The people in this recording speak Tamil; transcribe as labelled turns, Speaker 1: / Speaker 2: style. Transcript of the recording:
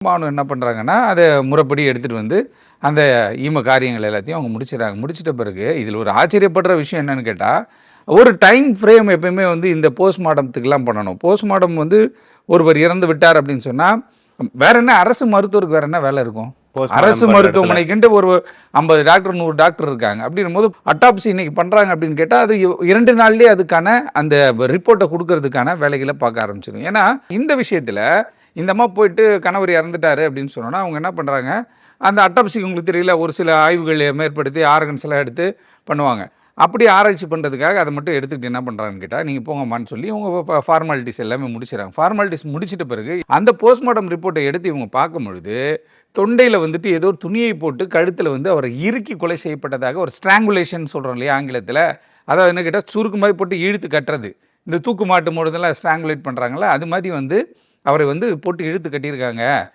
Speaker 1: மாவட்டம் என்ன பண்ணுறாங்கன்னா, அதை முறைப்படி எடுத்துகிட்டு வந்து அந்த ஈம காரியங்கள் எல்லாத்தையும் அவங்க முடிச்சிடறாங்க. முடிச்சிட்ட பிறகு இதில் ஒரு ஆச்சரியப்படுற விஷயம் என்னன்னு கேட்டால், ஒரு டைம் ஃப்ரேம் எப்பயுமே வந்து இந்த போஸ்ட்மார்ட்டத்துக்குலாம் பண்ணணும். போஸ்ட்மார்ட்டம் வந்து ஒருவர் இறந்து விட்டார் அப்படின்னு சொன்னால், வேற என்ன அரசு மருத்துவருக்கு வேற என்ன வேலை இருக்கும்? அரசு மருத்துவமனைக்குன்ட்டு ஒரு 50 டாக்டர் 100 டாக்டர் இருக்காங்க. அப்படின்னும் போது அட்டாப்சி இன்னைக்கு பண்ணுறாங்க அப்படின்னு கேட்டால், அது 2 நாள்லேயே அதுக்கான அந்த ரிப்போர்ட்டை கொடுக்கறதுக்கான வேலைகளை பார்க்க ஆரம்பிச்சிடும். ஏன்னா இந்த விஷயத்தில் இந்த அம்மா போயிட்டு கணவர் இறந்துட்டாரு அப்படின்னு சொன்னோன்னா அவங்க என்ன பண்ணுறாங்க, அந்த அட்டாப்சிக்கு உங்களுக்கு தெரியல ஒரு சில ஆய்வுகள் மேற்படுத்தி ஆர்கன்ஸ் எல்லாம் எடுத்து பண்ணுவாங்க. அப்படி ஆராய்ச்சி பண்ணுறதுக்காக அதை மட்டும் எடுத்துக்கிட்டு என்ன பண்ணுறாங்கன்னு கேட்டால், நீங்கள் போங்கம்மான்னு சொல்லி இவங்க ஃபார்மாலிட்டிஸ் எல்லாமே முடிச்சிடறாங்க. ஃபார்மாலிட்டிஸ் முடிச்சிட்ட பிறகு அந்த போஸ்ட்மார்ட்டம் ரிப்போர்ட்டை எடுத்து இவங்க பார்க்கும் பொழுது, தொண்டையில் வந்துட்டு ஏதோ ஒரு துணியை போட்டு கழுத்தில் வந்து அவரை இறுக்கி கொலை செய்யப்பட்டதாக ஒரு ஸ்ட்ராங்குலேஷன் சொல்கிறோம் இல்லையா ஆங்கிலத்தில். அதாவது என்ன கேட்டால் சுருக்கு மாதிரி போட்டு இழுத்து கட்டுறது. இந்த தூக்கு மாட்டும் பொழுதெல்லாம் ஸ்ட்ராங்குலேட் பண்ணுறாங்களா அது மாதிரி வந்து அவரை வந்து போட்டு இழுத்து கட்டியிருக்காங்க.